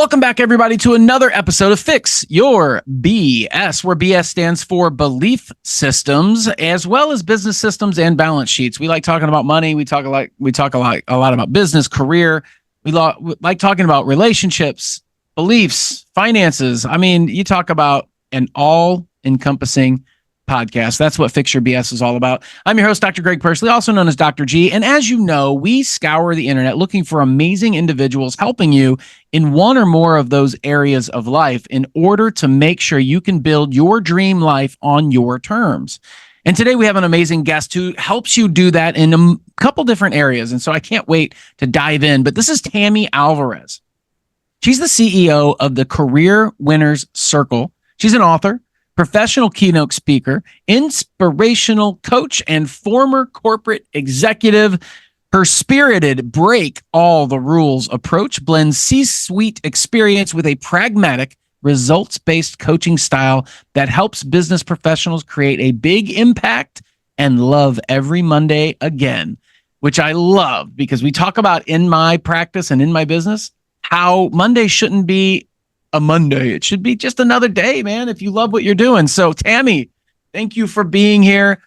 Welcome back, everybody, to another episode of Fix Your BS, where BS stands for belief systems, as well as business systems and balance sheets. We like talking about money. We talk a lot about business, career. We like talking about relationships, beliefs, finances. I mean, you talk about an all-encompassing podcast. That's what Fix Your BS is all about. I'm your host, Dr. Greg Persley, also known as Dr. G. And as you know, we scour the internet looking for amazing individuals helping you in one or more of those areas of life in order to make sure you can build your dream life on your terms. And today we have an amazing guest who helps you do that in a couple different areas. And so I can't wait to dive in. But this is Tammy Alvarez. She's the CEO of the Career Winners Circle. She's an author, professional keynote speaker, inspirational coach, and former corporate executive. Her spirited break all the rules approach blends C-suite experience with a pragmatic, results-based coaching style that helps business professionals create a big impact and love every Monday again, which I love because we talk about in my practice and in my business how Monday shouldn't be a Monday. It should be just another day, man, if you love what you're doing. So, Tammy, thank you for being here.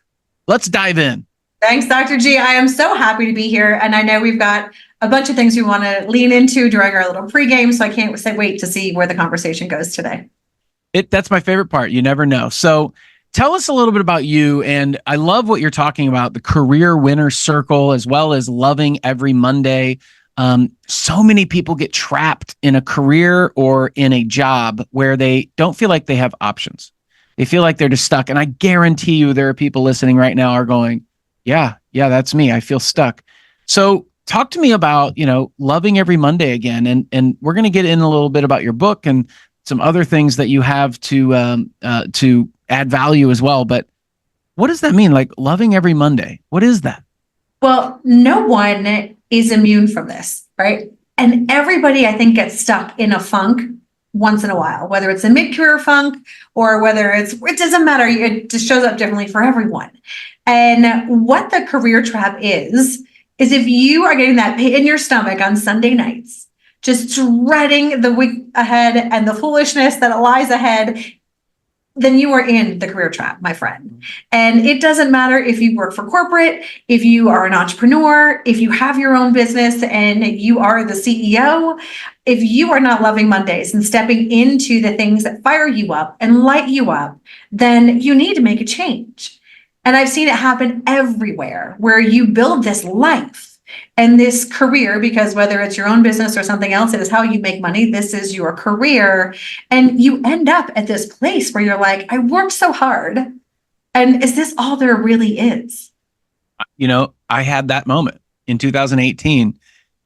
Let's dive in. Thanks, Dr. G. I am so happy to be here. And I know we've got a bunch of things we want to lean into during our little pregame. So I can't wait to see where the conversation goes today. That's my favorite part. You never know. So tell us a little bit about you. And I love what you're talking about, the Career Winner Circle, as well as loving every Monday. So many people get trapped in a career or in a job where they don't feel like they have options. They feel like they're just stuck. And I guarantee you there are people listening right now are going, yeah, that's me. I feel stuck. So talk to me about, loving every Monday again. And we're going to get in a little bit about your book and some other things that you have to add value as well. But what does that mean? Like loving every Monday? What is that? Well, no one is immune from this, right? And everybody, I think, gets stuck in a funk once in a while, whether it's a mid-career funk or whether it doesn't matter. It just shows up differently for everyone. And what the career trap is if you are getting that pit in your stomach on Sunday nights, just dreading the week ahead and the foolishness that lies ahead, then you are in the career trap, my friend. And it doesn't matter if you work for corporate, if you are an entrepreneur, if you have your own business and you are the CEO, if you are not loving Mondays and stepping into the things that fire you up and light you up, then you need to make a change. And I've seen it happen everywhere where you build this life and this career, because whether it's your own business or something else, it is how you make money. This is your career. And you end up at this place where you're like, I worked so hard. And is this all there really is? I had that moment in 2018.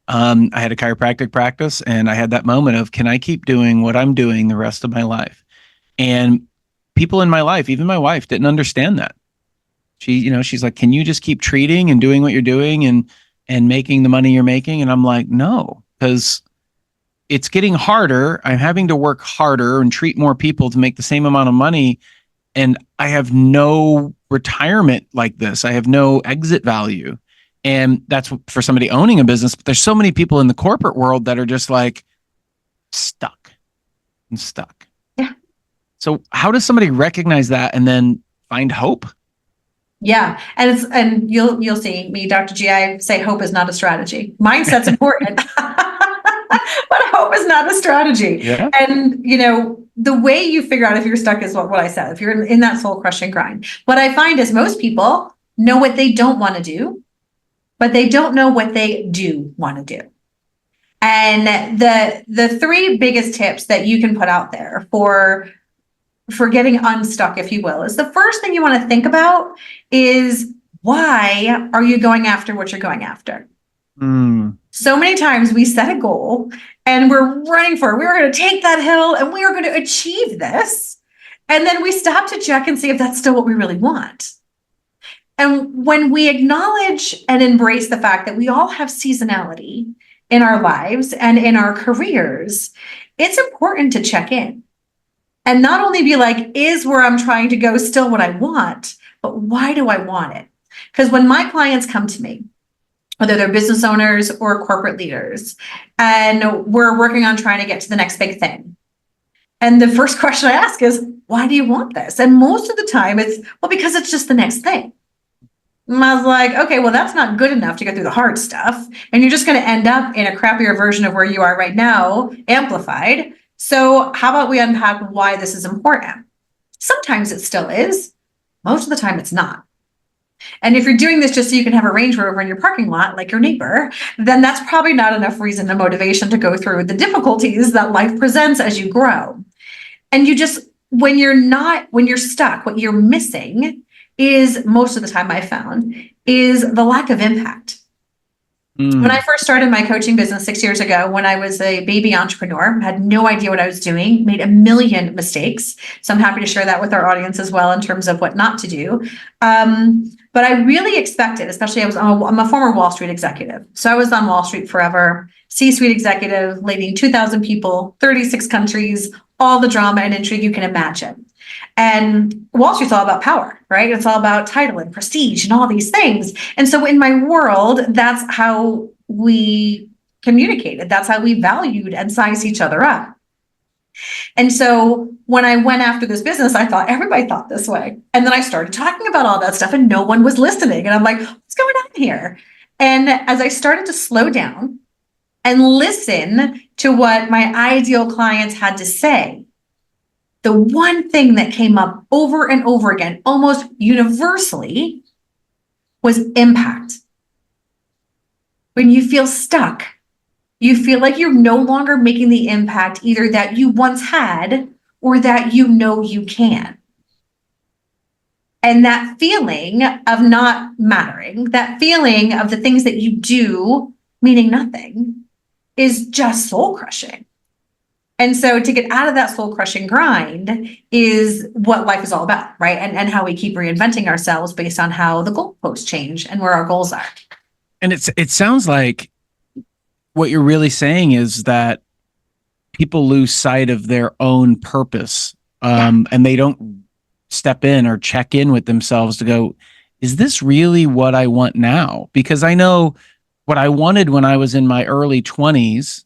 I had a chiropractic practice and I had that moment of, can I keep doing what I'm doing the rest of my life? And people in my life, even my wife, didn't understand that. She's like, can you just keep treating and doing what you're doing and making the money you're making? And I'm like, no, because it's getting harder. I'm having to work harder and treat more people to make the same amount of money. And I have no retirement like this. I have no exit value. And that's for somebody owning a business. But there's so many people in the corporate world that are just like stuck. Yeah. So how does somebody recognize that and then find hope? Yeah. And you'll see me, Dr. G, I say hope is not a strategy. Mindset's important, but hope is not a strategy. Yeah. And, the way you figure out if you're stuck is what I said, if you're in that soul crushing grind. What I find is most people know what they don't want to do, but they don't know what they do want to do. And the three biggest tips that you can put out there for getting unstuck, if you will, is the first thing you want to think about is, why are you going after what you're going after? So many times we set a goal and we're running for it. We're going to take that hill and we are going to achieve this. And then we stop to check and see if that's still what we really want. And when we acknowledge and embrace the fact that we all have seasonality in our lives and in our careers, it's important to check in. And not only be like, is where I'm trying to go still what I want, but why do I want it? Because when my clients come to me whether they're business owners or corporate leaders. And we're working on trying to get to the next big thing. And the first question I ask is, why do you want this? And most of the time it's, well, because it's just the next thing. And I was like, okay, well, that's not good enough to get through the hard stuff. And you're just going to end up in a crappier version of where you are right now, amplified. So how about we unpack why this is important? Sometimes it still is. Most of the time it's not. And if you're doing this just so you can have a Range Rover in your parking lot, like your neighbor, then that's probably not enough reason and motivation to go through the difficulties that life presents as you grow. And you just, when you're stuck, what you're missing is, most of the time I found, is the lack of impact. When I first started my coaching business 6 years ago, when I was a baby entrepreneur, had no idea what I was doing, made a million mistakes. So I'm happy to share that with our audience as well in terms of what not to do. But I really expected, especially I'm a former Wall Street executive. So I was on Wall Street forever, C-suite executive, leading 2,000 people, 36 countries, all the drama and intrigue you can imagine. And Wall Street's all about power, right? It's all about title and prestige and all these things. And so in my world, that's how we communicated. That's how we valued and sized each other up. And so when I went after this business, I thought everybody thought this way. And then I started talking about all that stuff and no one was listening. And I'm like, what's going on here? And as I started to slow down and listen to what my ideal clients had to say, the one thing that came up over and over again, almost universally, was impact. When you feel stuck, you feel like you're no longer making the impact either that you once had or that you know you can. And that feeling of not mattering, that feeling of the things that you do meaning nothing, is just soul crushing. And so to get out of that soul crushing grind is what life is all about, right? And how we keep reinventing ourselves based on how the goalposts change and where our goals are. And it sounds like what you're really saying is that people lose sight of their own purpose, and they don't step in or check in with themselves to go, is this really what I want now? Because I know what I wanted when I was in my early 20s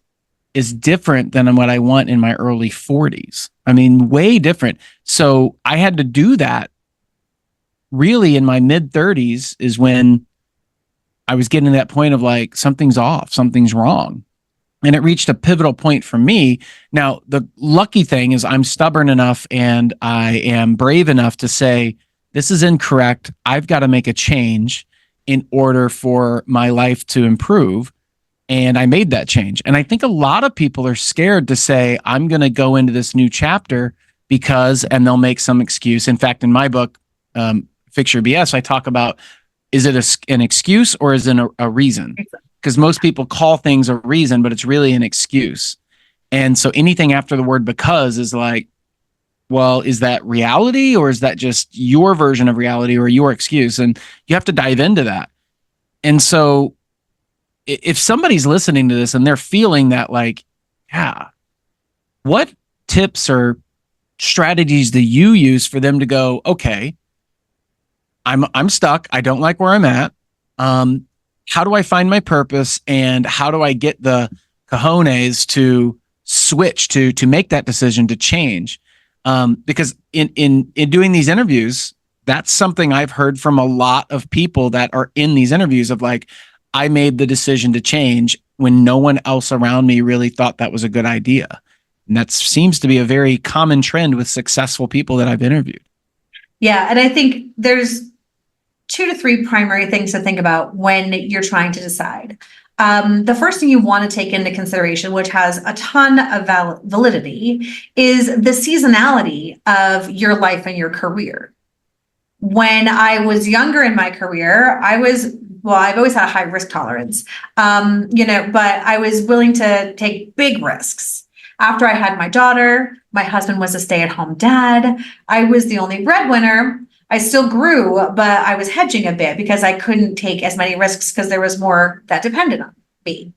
is different than what I want in my early 40s. I mean, way different. So I had to do that really in my mid 30s is when I was getting to that point of like, something's off, something's wrong. And it reached a pivotal point for me. Now, the lucky thing is I'm stubborn enough and I am brave enough to say, this is incorrect. I've got to make a change in order for my life to improve. And I made that change. And I think a lot of people are scared to say, I'm going to go into this new chapter because, and they'll make some excuse. In fact, in my book, Fix Your BS, I talk about, is it an excuse or is it a reason? Because most people call things a reason, but it's really an excuse. And so anything after the word because is like, well, is that reality or is that just your version of reality or your excuse? And you have to dive into that. And so if somebody's listening to this and they're feeling that like, yeah, what tips or strategies do you use for them to go, okay, I'm stuck. I don't like where I'm at. How do I find my purpose and how do I get the cojones to switch to make that decision to change? Because in doing these interviews, that's something I've heard from a lot of people that are in these interviews of like, I made the decision to change when no one else around me really thought that was a good idea. And that seems to be a very common trend with successful people that I've interviewed. Yeah. And I think there's 2 to 3 primary things to think about when you're trying to decide. The first thing you want to take into consideration, which has a ton of validity, is the seasonality of your life and your career. When I was younger in my career, I've always had a high risk tolerance, but I was willing to take big risks. After I had my daughter, my husband was a stay-at-home dad. I was the only breadwinner. I still grew, but I was hedging a bit because I couldn't take as many risks because there was more that depended on me.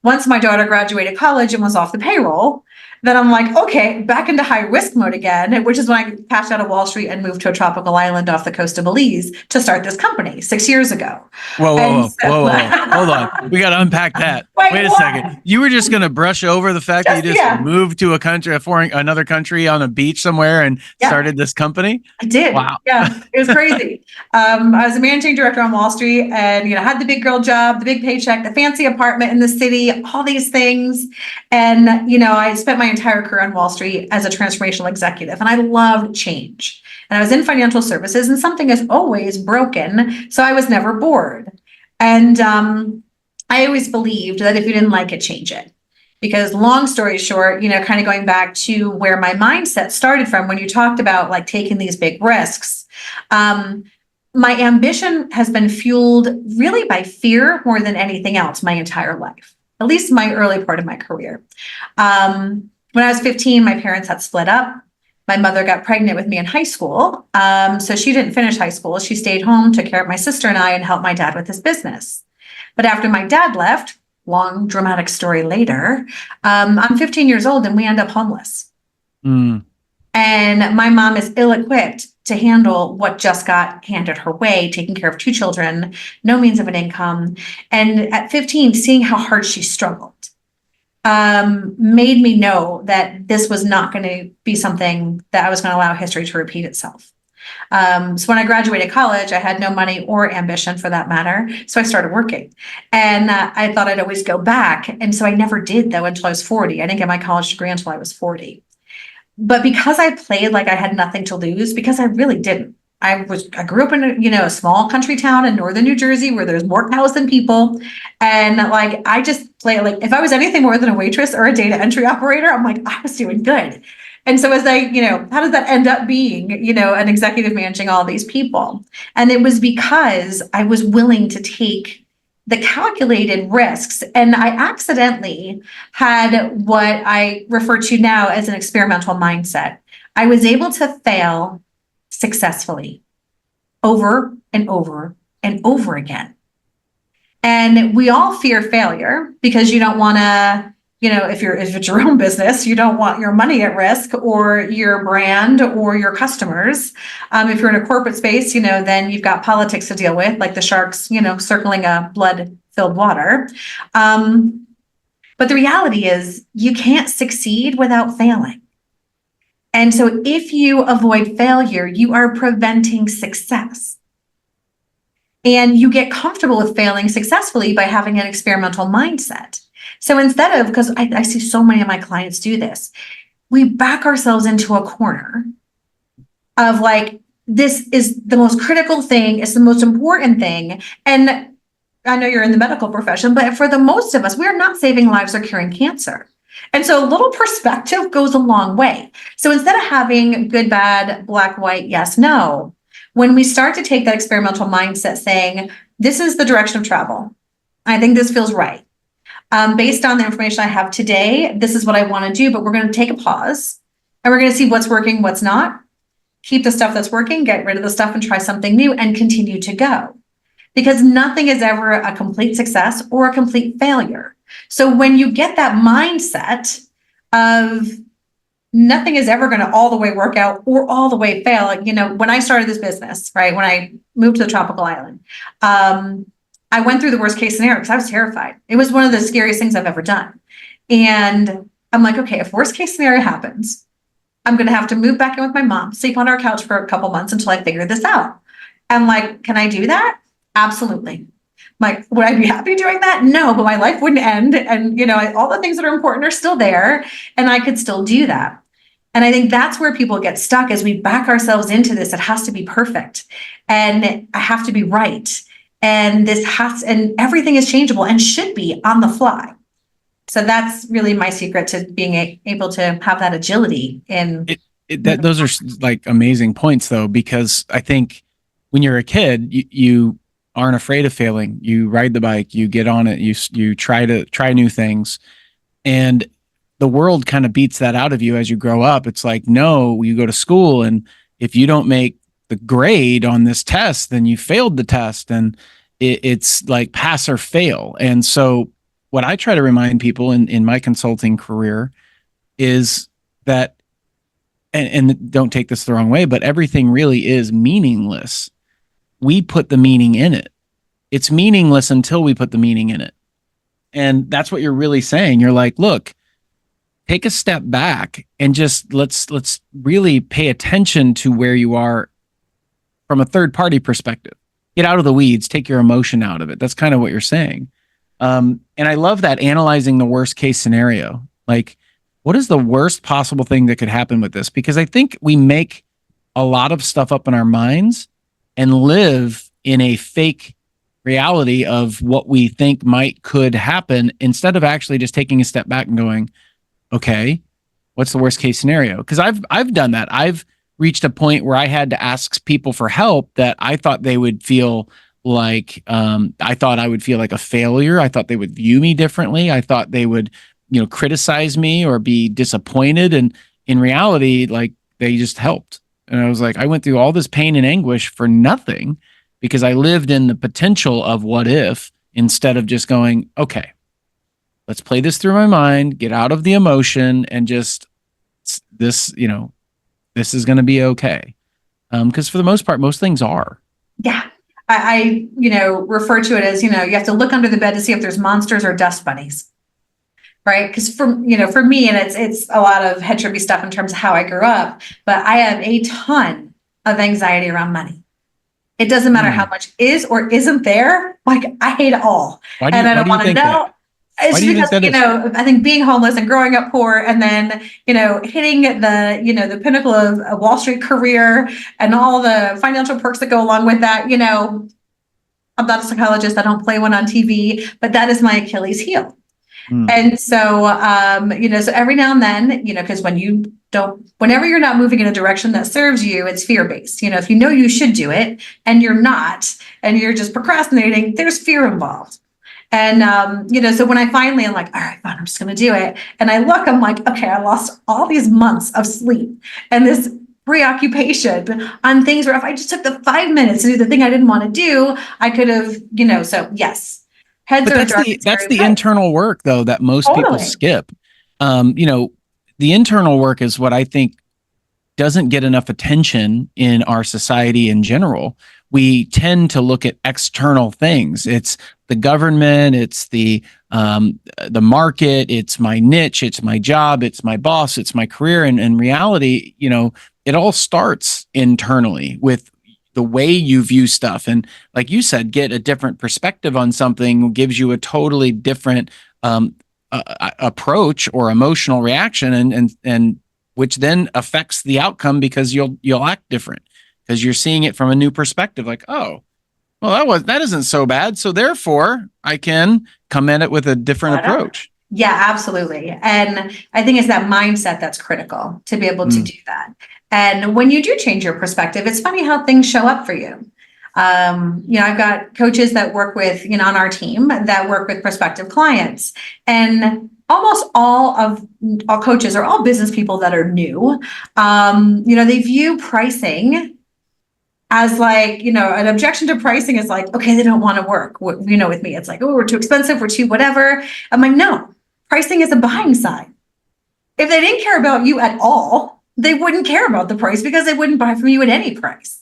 Once my daughter graduated college and was off the payroll, Then I'm like, okay, back into high risk mode again, which is when I cashed out of Wall Street and moved to a tropical island off the coast of Belize to start this company 6 years ago. And so, Hold on. We got to unpack that. Wait, Wait a what? second. You were just going to brush over the fact that you just moved to a country, another country on a beach somewhere and started this company? I did. Wow. Yeah, it was crazy. I was a managing director on Wall Street and, had the big girl job, the big paycheck, the fancy apartment in the city, all these things. And, I spent my entire career on Wall Street as a transformational executive, and I loved change. And I was in financial services, and something is always broken. So I was never bored. And I always believed that if you didn't like it, change it. Because long story short, kind of going back to where my mindset started from when you talked about like taking these big risks, my ambition has been fueled really by fear more than anything else my entire life, at least my early part of my career. When I was 15, my parents had split up. My mother got pregnant with me in high school. So she didn't finish high school. She stayed home, took care of my sister and I, and helped my dad with his business. But after my dad left, long dramatic story later, I'm 15 years old and we end up homeless. And my mom is ill-equipped to handle what just got handed her way, taking care of 2 children, no means of an income. And at 15, seeing how hard she struggled made me know that this was not going to be something that I was going to allow history to repeat itself. So when I graduated college, I had no money or ambition for that matter. So I started working, and I thought I'd always go back. And so I never did, though, until I was 40. I didn't get my college degree until I was 40. But because I played like I had nothing to lose, because I really didn't. I grew up in a small country town in northern New Jersey where there's more cows than people. And like, I just play like, if I was anything more than a waitress or a data entry operator, I'm like, I was doing good. And so as I, how does that end up being, an executive managing all these people? And it was because I was willing to take the calculated risks. And I accidentally had what I refer to now as an experimental mindset. I was able to fail successfully over and over and over again. And we all fear failure because you don't want to, if it's your own business, you don't want your money at risk or your brand or your customers. If you're in a corporate space, then you've got politics to deal with, like the sharks, circling a blood-filled water. But the reality is you can't succeed without failing. And so if you avoid failure, you are preventing success. And you get comfortable with failing successfully by having an experimental mindset. So instead of, because I see so many of my clients do this, we back ourselves into a corner of like, this is the most critical thing, it's the most important thing. And I know you're in the medical profession, but for the most of us, we're not saving lives or curing cancer. And so a little perspective goes a long way. So instead of having good, bad, black, white, yes, no, when we start to take that experimental mindset saying, this is the direction of travel, I think this feels right. Based on the information I have today, this is what I want to do, but we're going to take a pause and we're going to see what's working, what's not, keep the stuff that's working, get rid of the stuff and try something new and continue to go. Because nothing is ever a complete success or a complete failure. So when you get that mindset of nothing is ever going to all the way work out or all the way fail, like, when I started this business, right, when I moved to the tropical island, I went through the worst case scenario because I was terrified. It was one of the scariest things I've ever done. And I'm like, okay, if worst case scenario happens, I'm going to have to move back in with my mom, sleep on our couch for a couple months until I figure this out. And like, can I do that? Absolutely. Like, would I be happy doing that? No, but my life wouldn't end. And, all the things that are important are still there and I could still do that. And I think that's where people get stuck as we back ourselves into this. It has to be perfect and I have to be right. And and everything is changeable and should be on the fly. So that's really my secret to being able to have that agility in. Those are like amazing points though, because I think when you're a kid, you aren't afraid of failing. You ride the bike, you get on it, you try new things. And the world kind of beats that out of you as you grow up. It's like, no, you go to school and if you don't make the grade on this test, then you failed the test and it's like pass or fail. And so what I try to remind people in my consulting career is that, and don't take this the wrong way, but everything really is meaningless. We put the meaning in it. It's meaningless until we put the meaning in it. And that's what you're really saying. You're like, look, take a step back and just let's really pay attention to where you are from a third party perspective. Get out of the weeds, take your emotion out of it. That's kind of what you're saying. And I love that, analyzing the worst case scenario. Like, what is the worst possible thing that could happen with this? Because I think we make a lot of stuff up in our minds and live in a fake reality of what we think could happen, instead of actually just taking a step back and going, okay, what's the worst case scenario? Because I've done that. I've reached a point where I had to ask people for help that I thought they would feel like, I thought I would feel like a failure. I thought they would view me differently. I thought they would, criticize me or be disappointed. And in reality, like, they just helped. And I was like, I went through all this pain and anguish for nothing, because I lived in the potential of what if, instead of just going, okay, let's play this through my mind, get out of the emotion, and just this, this is going to be okay. Because for the most part, most things are. Yeah. I refer to it as, you have to look under the bed to see if there's monsters or dust bunnies. Right. Because for me, and it's a lot of head trippy stuff in terms of how I grew up, but I have a ton of anxiety around money. It doesn't matter how much is or isn't there. Like, I hate it all. And I don't want to know. It's because, I think being homeless and growing up poor, and then, hitting the pinnacle of a Wall Street career and all the financial perks that go along with that, I'm not a psychologist. I don't play one on TV, but that is my Achilles heel. And so, so every now and then, because whenever you're not moving in a direction that serves you, it's fear-based. If you should do it and you're not, and you're just procrastinating, there's fear involved. And, so when I finally am like, all right, fine, I'm just going to do it. And I look, I'm like, okay, I lost all these months of sleep and this preoccupation on things where if I just took the 5 minutes to do the thing I didn't want to do, I could have, so yes. But that's the internal work, though, that most people skip. The internal work is what I think doesn't get enough attention in our society in general. We tend to look at external things. It's the government, it's the market, it's my niche, it's my job, it's my boss, it's my career. And in reality, it all starts internally with the way you view stuff. And like you said, get a different perspective on something gives you a totally different approach or emotional reaction, and which then affects the outcome, because you'll act different because you're seeing it from a new perspective. Like, oh, well, that isn't so bad. So therefore I can come at it with a different approach. Yeah, absolutely. And I think it's that mindset that's critical to be able to do that. And when you do change your perspective, it's funny how things show up for you. I've got coaches that work with, on our team that work with prospective clients, and almost all of our coaches are all business people that are new. They view pricing as like, an objection to pricing is like, okay, they don't want to work. With me, it's like, oh, we're too expensive. We're too whatever. I'm like, no, pricing is a buying sign. If they didn't care about you at all, they wouldn't care about the price, because they wouldn't buy from you at any price.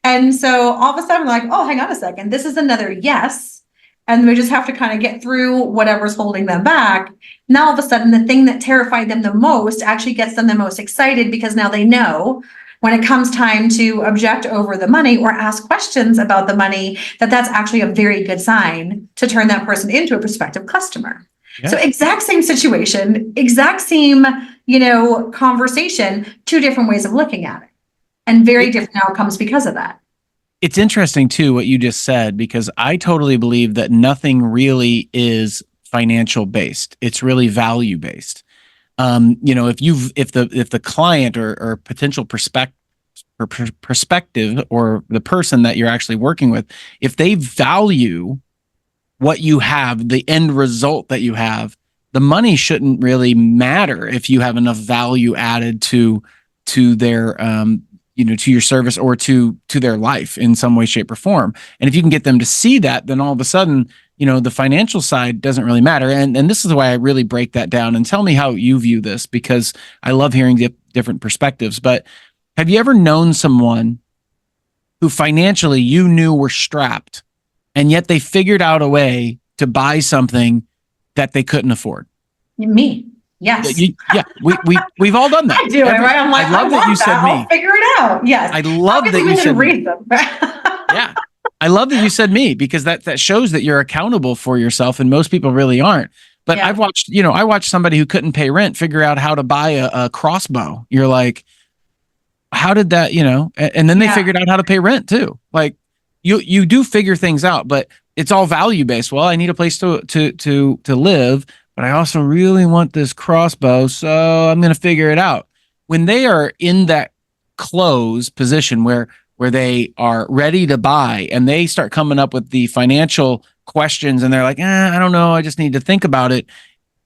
And so all of a sudden, I'm like, oh, hang on a second. This is another yes. And we just have to kind of get through whatever's holding them back. Now, all of a sudden, the thing that terrified them the most actually gets them the most excited, because now they know when it comes time to object over the money or ask questions about the money, that's actually a very good sign to turn that person into a prospective customer. Yeah. So exact same situation, exact same, conversation, two different ways of looking at it, and very different outcomes because of that. It's interesting too, what you just said, because I totally believe that nothing really is financial based. It's really value based. If the client or potential perspective or the person that you're actually working with, if they value what you have, the end result that you have, the money shouldn't really matter if you have enough value added to their to your service or to their life in some way, shape, or form. And if you can get them to see that, then all of a sudden the financial side doesn't really matter. And this is why I really break that down. And tell me how you view this, because I love hearing different perspectives. But have you ever known someone who financially you knew were strapped, and yet they figured out a way to buy something that they couldn't afford? Me. Yes. We've all done that. I do it, right? I'm like, I love that you said me. I'll figure it out. Yes. I love that you said me. Yeah. I love that you said me, because that shows that you're accountable for yourself, and most people really aren't. But yeah. I watched somebody who couldn't pay rent figure out how to buy a crossbow. You're like, how did that, and then they figured out how to pay rent too. Like you do figure things out, but it's all value based. Well, I need a place to live, but I also really want this crossbow, so I'm going to figure it out. When they are in that closed position where they are ready to buy, and they start coming up with the financial questions, and they're like, I don't know, I just need to think about it.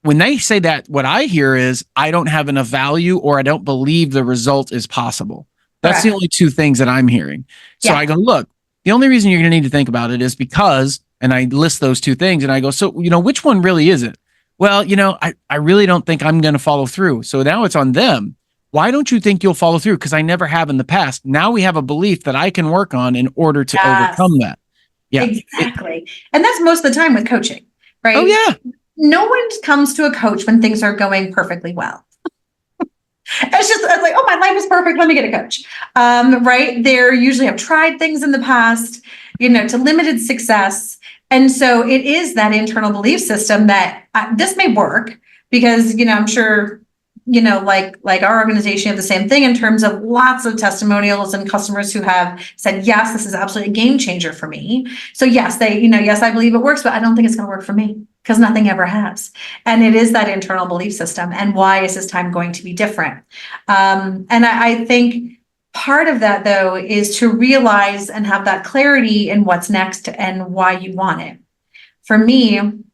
When they say that, what I hear is, I don't have enough value, or I don't believe the result is possible. That's correct. The only two things that I'm hearing. So I go, look, the only reason you're going to need to think about it is because, and I list those two things, and I go, so, which one really is it? Well, I really don't think I'm going to follow through. So now it's on them. Why don't you think you'll follow through? Because I never have in the past. Now we have a belief that I can work on in order to overcome that. Yeah, exactly. And that's most of the time with coaching, right? Oh, yeah. No one comes to a coach when things are going perfectly well. It's like, oh, my life is perfect. Let me get a coach. Right? They usually have tried things in the past, to limited success. And so it is that internal belief system that this may work, because, I'm sure, like our organization have the same thing in terms of lots of testimonials and customers who have said, yes, this is absolutely a game changer for me. So yes, yes, I believe it works, but I don't think it's going to work for me, because nothing ever has. And it is that internal belief system. And why is this time going to be different? And I think part of that, though, is to realize and have that clarity in what's next and why you want it. For me, in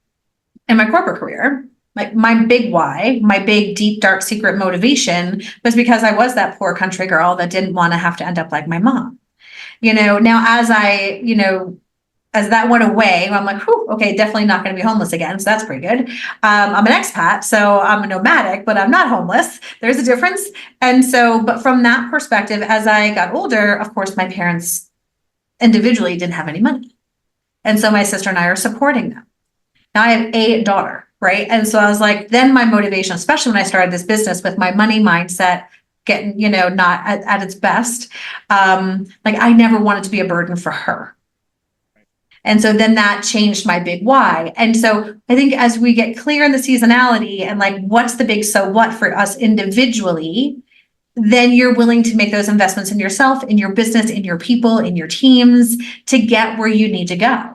my corporate career, like my big why, my big, deep, dark, secret motivation was because I was that poor country girl that didn't want to have to end up like my mom. Now as as that went away, I'm like, whew, okay, definitely not going to be homeless again. So that's pretty good. I'm an expat, so I'm a nomadic, but I'm not homeless. There's a difference. And so, but from that perspective, as I got older, of course, my parents individually didn't have any money. And so my sister and I are supporting them. Now I have a daughter. Right. And so I was like, then my motivation, especially when I started this business with my money mindset, getting, not at its best. Like I never wanted to be a burden for her. And so then that changed my big why. And so I think as we get clear in the seasonality and like, what's the big so what for us individually, then you're willing to make those investments in yourself, in your business, in your people, in your teams to get where you need to go.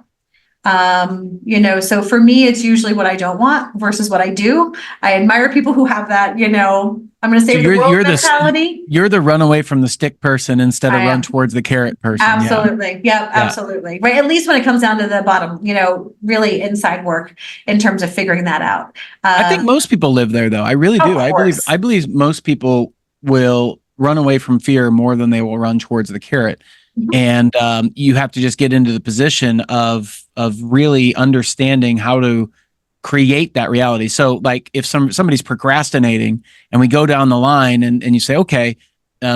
So for me, it's usually what I don't want versus what I do. I admire people who have that, I'm going to say the world mentality. You're the run away from the stick person instead of run towards the carrot person. Absolutely. Yeah. Yep, absolutely. Right. At least when it comes down to the bottom, really inside work in terms of figuring that out. I think most people live there though. I really do. I believe most people will run away from fear more than they will run towards the carrot. And you have to just get into the position of really understanding how to create that reality. So like if somebody's procrastinating and we go down the line and you say, okay,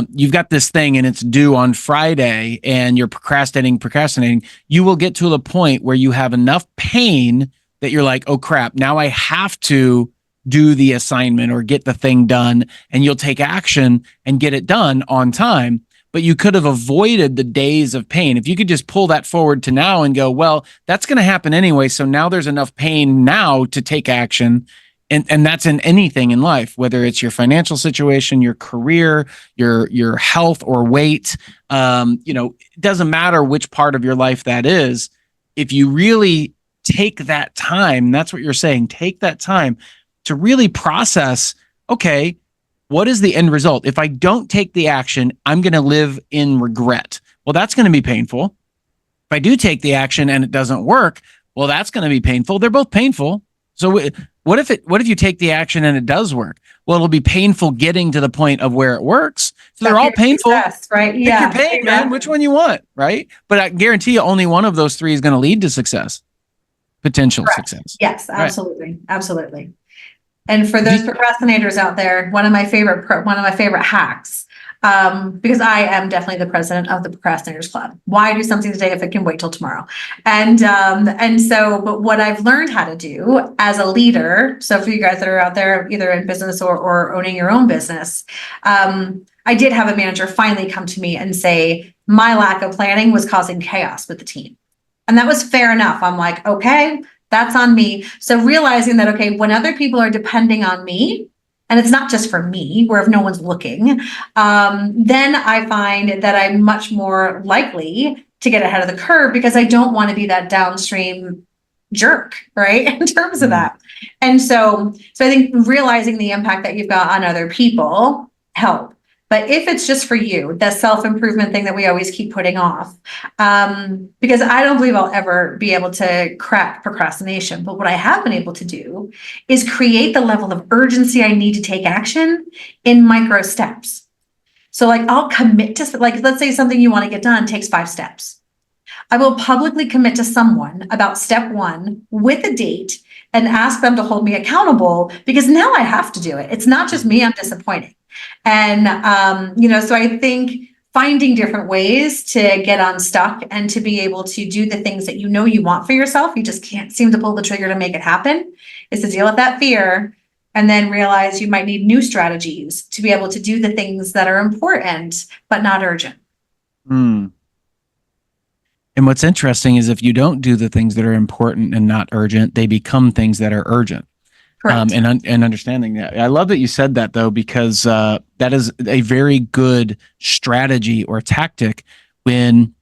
you've got this thing and it's due on Friday and you're procrastinating, you will get to the point where you have enough pain that you're like, oh crap, now I have to do the assignment or get the thing done, and you'll take action and get it done on time. But you could have avoided the days of pain. If you could just pull that forward to now and go, well, that's going to happen anyway. So now there's enough pain now to take action. And that's in anything in life, whether it's your financial situation, your career, your health or weight. It doesn't matter which part of your life that is. If you really take that time, that's what you're saying, take that time to really process, okay, what is the end result? If I don't take the action, I'm going to live in regret. Well, that's going to be painful. If I do take the action and it doesn't work, well, that's going to be painful. They're both painful. So what if you take the action and it does work? Well, it'll be painful getting to the point of where it works. So they're all painful. Success, right? Pick your pain, man. Which one you want, right? But I guarantee you only one of those three is going to lead to success. potential Correct. success. Yes, Right. absolutely. Absolutely. And for those procrastinators out there, one of my favorite hacks, because I am definitely the president of the Procrastinators Club. Why do something today if it can wait till tomorrow? But what I've learned how to do as a leader, so for you guys that are out there, either in business or owning your own business, I did have a manager finally come to me and say, my lack of planning was causing chaos with the team. And that was fair enough. I'm like, okay, that's on me. So realizing that, okay, when other people are depending on me, and it's not just for me, where if no one's looking, then I find that I'm much more likely to get ahead of the curve because I don't want to be that downstream jerk, right? In terms of that. And so I think realizing the impact that you've got on other people help. But if it's just for you, that self-improvement thing that we always keep putting off, because I don't believe I'll ever be able to crack procrastination. But what I have been able to do is create the level of urgency I need to take action in micro steps. So like I'll commit to, like, let's say something you want to get done takes 5 steps. I will publicly commit to someone about step 1 with a date and ask them to hold me accountable because now I have to do it. It's not just me I'm disappointing. And, so I think finding different ways to get unstuck and to be able to do the things that you want for yourself, you just can't seem to pull the trigger to make it happen, is to deal with that fear and then realize you might need new strategies to be able to do the things that are important, but not urgent. And what's interesting is if you don't do the things that are important and not urgent, they become things that are urgent. And understanding that. I love that you said that though, because that is a very good strategy or tactic when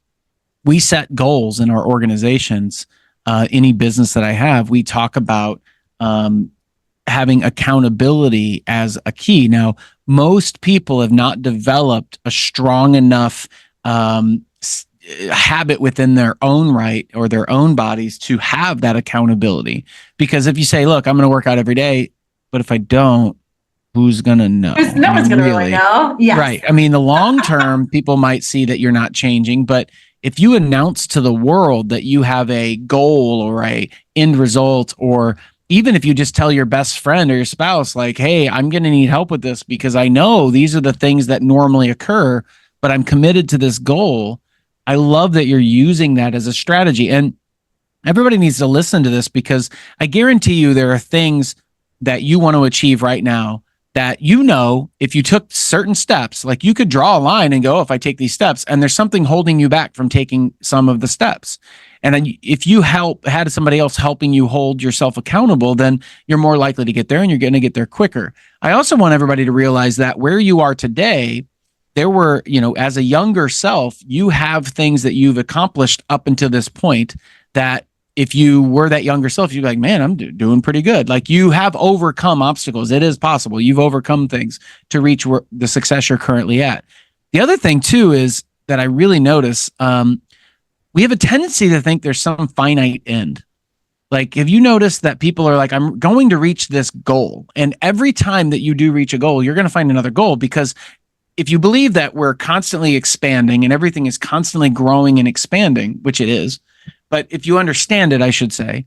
we set goals in our organizations. Any business that I have, we talk about having accountability as a key. Now, most people have not developed a strong enough habit within their own right or their own bodies to have that accountability. Because if you say, look, I'm going to work out every day, but if I don't, who's going to know? No one's going to really know. Yes. Right. I mean, the long term, people might see that you're not changing, but if you announce to the world that you have a goal or a end result, or even if you just tell your best friend or your spouse, like, hey, I'm going to need help with this because I know these are the things that normally occur, but I'm committed to this goal. I love that you're using that as a strategy. And everybody needs to listen to this because I guarantee you there are things that you want to achieve right now that, if you took certain steps, like you could draw a line and go, if I take these steps, and there's something holding you back from taking some of the steps. And if you had somebody else helping you hold yourself accountable, then you're more likely to get there and you're going to get there quicker. I also want everybody to realize that where you are today, there were, as a younger self, you have things that you've accomplished up until this point that if you were that younger self, you'd be like, man, I'm doing pretty good. Like you have overcome obstacles. It is possible. You've overcome things to reach the success you're currently at. The other thing too is that I really notice, we have a tendency to think there's some finite end. Like, have you noticed that people are like, I'm going to reach this goal. And every time that you do reach a goal, you're going to find another goal, because if you believe that we're constantly expanding and everything is constantly growing and expanding, which it is, but if you understand it, I should say,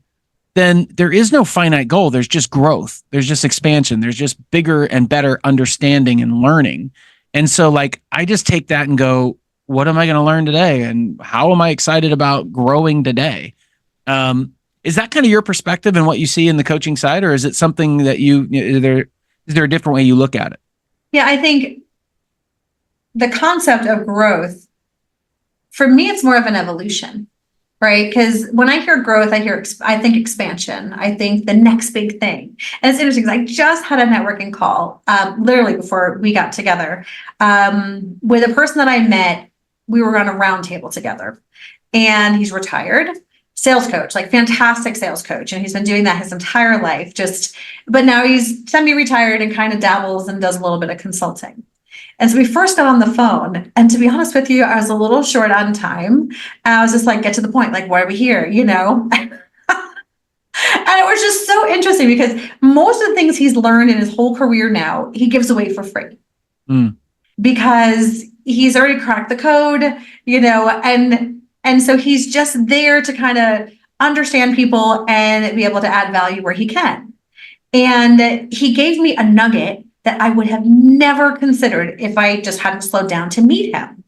then there is no finite goal. There's just growth. There's just expansion. There's just bigger and better understanding and learning. And so like, I just take that and go, what am I going to learn today? And how am I excited about growing today? Is that kind of your perspective and what you see in the coaching side, or is it something that is there a different way you look at it? Yeah, I think the concept of growth, for me, it's more of an evolution, right? Because when I hear growth, I think expansion. I think the next big thing. And it's interesting because I just had a networking call, literally before we got together, with a person that I met. We were on a round table together, and he's retired sales coach, like fantastic sales coach. And he's been doing that his entire life, but now he's semi-retired and kind of dabbles and does a little bit of consulting. And so we first got on the phone, and to be honest with you, I was a little short on time. And I was just like, get to the point, like, why are we here? And it was just so interesting because most of the things he's learned in his whole career now, he gives away for free. Because he's already cracked the code, and so he's just there to kind of understand people and be able to add value where he can. And he gave me a nugget that I would have never considered if I just hadn't slowed down to meet him.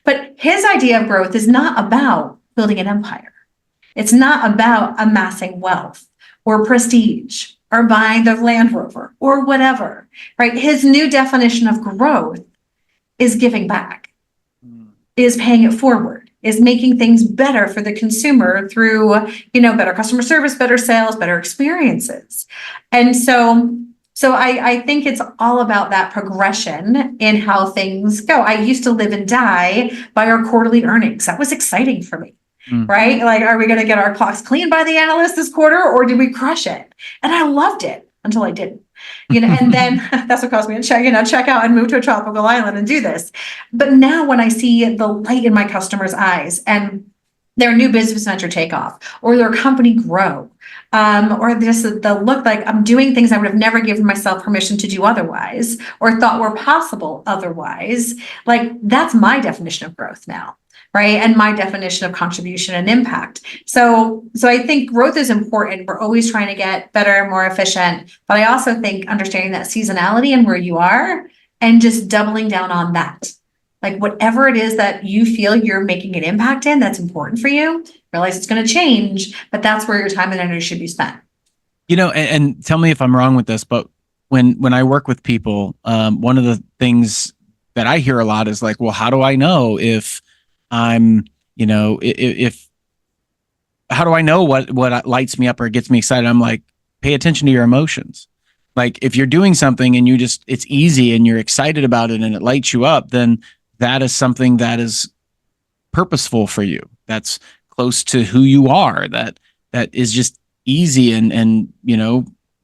But his idea of growth is not about building an empire. It's not about amassing wealth or prestige or buying the Land Rover or whatever, right? His new definition of growth is giving back, is paying it forward, is making things better for the consumer through, better customer service, better sales, better experiences. And so I think it's all about that progression in how things go. I used to live and die by our quarterly earnings. That was exciting for me. Right? Like, are we going to get our clocks cleaned by the analyst this quarter, or did we crush it? And I loved it until I didn't, and then that's what caused me to check out and move to a tropical island and do this. But now when I see the light in my customers' eyes and their new business venture take off, or their company grow, or just the look like I'm doing things I would have never given myself permission to do otherwise, or thought were possible otherwise, like that's my definition of growth now. Right. And my definition of contribution and impact. So I think growth is important. We're always trying to get better, more efficient. But I also think understanding that seasonality and where you are and just doubling down on that. Like whatever it is that you feel you're making an impact in, that's important for you. Realize it's going to change, but that's where your time and energy should be spent. And tell me if I'm wrong with this, but when I work with people, one of the things that I hear a lot is like, well, how do I know if I'm, if how do I know what lights me up or gets me excited? I'm like, pay attention to your emotions. Like if you're doing something and it's easy and you're excited about it and it lights you up, then that is something that is purposeful for you. That's close to who you are. That is just easy. And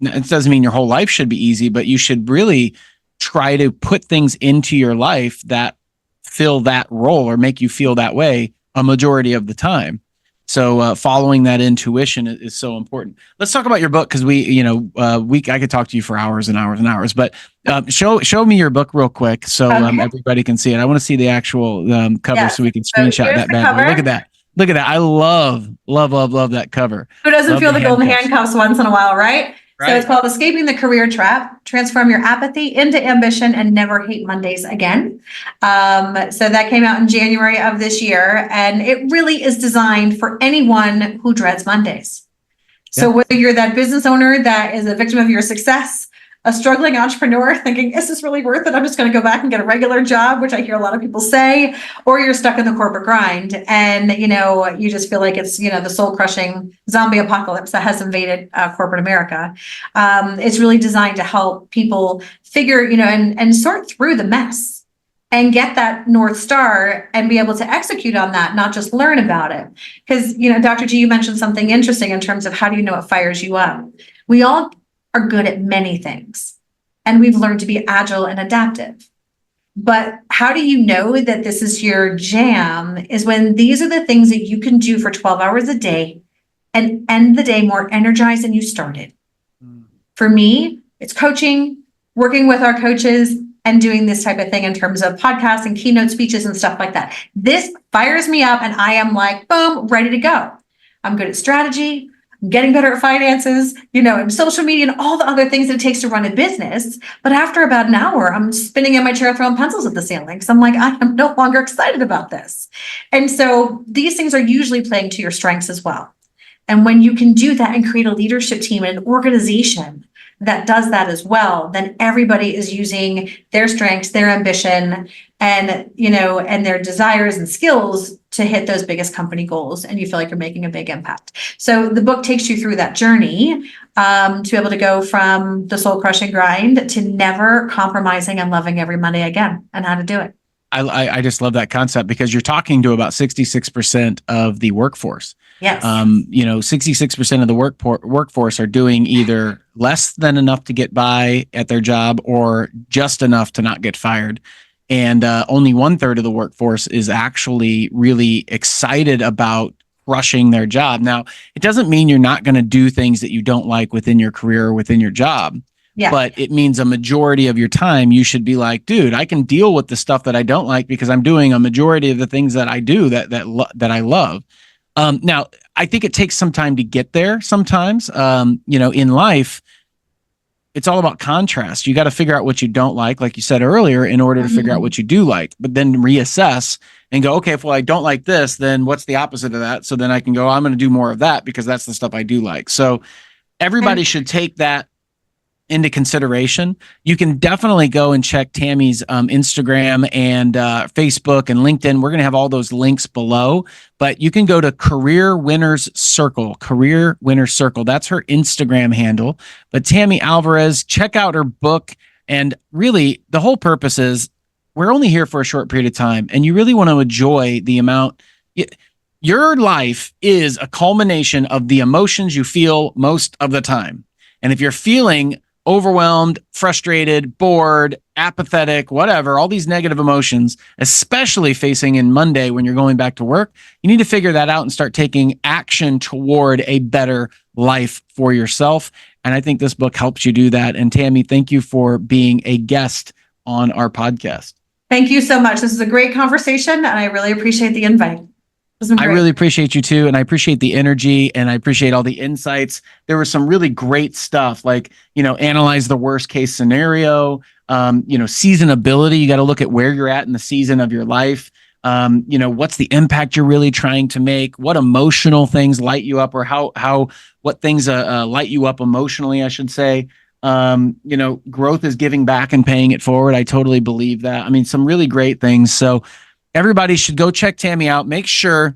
it doesn't mean your whole life should be easy, but you should really try to put things into your life that fill that role or make you feel that way a majority of the time. So following that intuition is so important. Let's talk about your book because I could talk to you for hours and hours and hours. But show me your book real quick so everybody can see it. I want to see the actual cover so we can screenshot that bad boy. Look at that. Look at that. I love that cover. Who doesn't feel the golden handcuffs once in a while, right? So it's called Escaping the Career Trap, Transform Your Apathy into Ambition and Never Hate Mondays Again. So that came out in January of this year, and it really is designed for anyone who dreads Mondays. So whether you're that business owner that is a victim of your success, a struggling entrepreneur thinking, is this really worth it? I'm just going to go back and get a regular job, which I hear a lot of people say, or you're stuck in the corporate grind and, you just feel like it's, the soul crushing zombie apocalypse that has invaded corporate America. It's really designed to help people figure, and sort through the mess and get that North Star and be able to execute on that, not just learn about it. Because, Dr. G, you mentioned something interesting in terms of how do you know it fires you up? We all are good at many things, and we've learned to be agile and adaptive. But how do you know that this is your jam is when these are the things that you can do for 12 hours a day and end the day more energized than you started. For me, it's coaching, working with our coaches, and doing this type of thing in terms of podcasts and keynote speeches and stuff like that. This fires me up and I am like, boom, ready to go. I'm good at strategy. Getting better at finances, and social media and all the other things that it takes to run a business. But after about an hour, I'm spinning in my chair throwing pencils at the ceiling because I'm like, I am no longer excited about this. And so these things are usually playing to your strengths as well. And when you can do that and create a leadership team and an organization that does that as well, then everybody is using their strengths, their ambition, and and their desires and skills to hit those biggest company goals, and you feel like you're making a big impact. So the book takes you through that journey to be able to go from the soul crushing grind to never compromising and loving every Monday again, and how to do it. I just love that concept because you're talking to about 66% of the workforce. Yes. 66% of the workforce are doing either less than enough to get by at their job or just enough to not get fired. And only 1/3 of the workforce is actually really excited about crushing their job. Now, it doesn't mean you're not going to do things that you don't like within your career or within your job. Yeah. But it means a majority of your time you should be like, dude, I can deal with the stuff that I don't like because I'm doing a majority of the things that I do that I love. Now, I think it takes some time to get there sometimes. In life, it's all about contrast. You got to figure out what you don't like you said earlier, in order to figure out what you do like, but then reassess and go, okay, if I don't like this, then what's the opposite of that? So then I can go, I'm going to do more of that because that's the stuff I do like. So everybody should take that into consideration. You can definitely go and check Tammy's Instagram and Facebook and LinkedIn. We're going to have all those links below, but you can go to Career Winners Circle. That's her Instagram handle. But Tammy Alvarez, check out her book. And really, the whole purpose is we're only here for a short period of time, and you really want to enjoy the amount. Your life is a culmination of the emotions you feel most of the time. And if you're feeling overwhelmed, frustrated, bored, apathetic, whatever, all these negative emotions, especially facing in Monday when you're going back to work, you need to figure that out and start taking action toward a better life for yourself. And I think this book helps you do that. And Tammy, thank you for being a guest on our podcast. Thank you so much. This is a great conversation, and I really appreciate the invite. I really appreciate you too. And I appreciate the energy, and I appreciate all the insights. There was some really great stuff, like, analyze the worst case scenario, seasonability. You got to look at where you're at in the season of your life. What's the impact you're really trying to make? What emotional things light you up, or what things light you up emotionally, I should say. Growth is giving back and paying it forward. I totally believe that. I mean, some really great things. So everybody should go check Tammy out. Make sure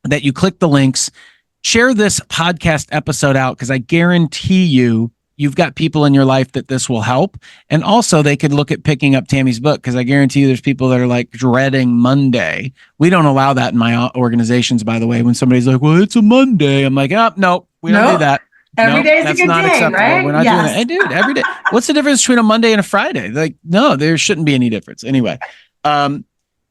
that you click the links, share this podcast episode out, because I guarantee you've got people in your life that this will help. And also they could look at picking up Tammy's book, because I guarantee you there's people that are like dreading Monday. We don't allow that in my organizations, by the way. When somebody's like, well, it's a Monday, I'm like, oh, no, we don't do that. Every day is a good day, acceptable. right? We're not doing that. Hey, dude, every day. What's the difference between a Monday and a Friday? Like, no, there shouldn't be any difference. Anyway,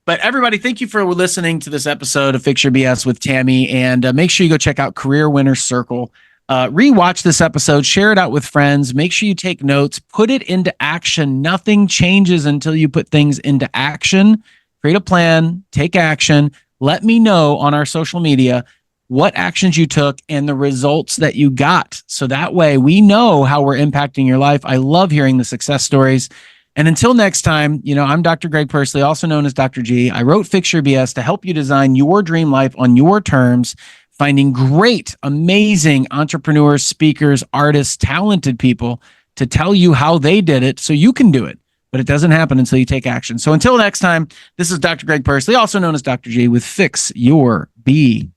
but everybody, thank you for listening to this episode of Fix Your BS with Tammy. And make sure you go check out Career Winners Circle. Rewatch this episode, share it out with friends. Make sure you take notes, put it into action. Nothing changes until you put things into action. Create a plan, take action. Let me know on our social media what actions you took and the results that you got. So that way we know how we're impacting your life. I love hearing the success stories. And until next time, I'm Dr. Greg Persley, also known as Dr. G. I wrote Fix Your BS to help you design your dream life on your terms, finding great, amazing entrepreneurs, speakers, artists, talented people to tell you how they did it so you can do it. But it doesn't happen until you take action. So until next time, this is Dr. Greg Persley, also known as Dr. G, with Fix Your BS.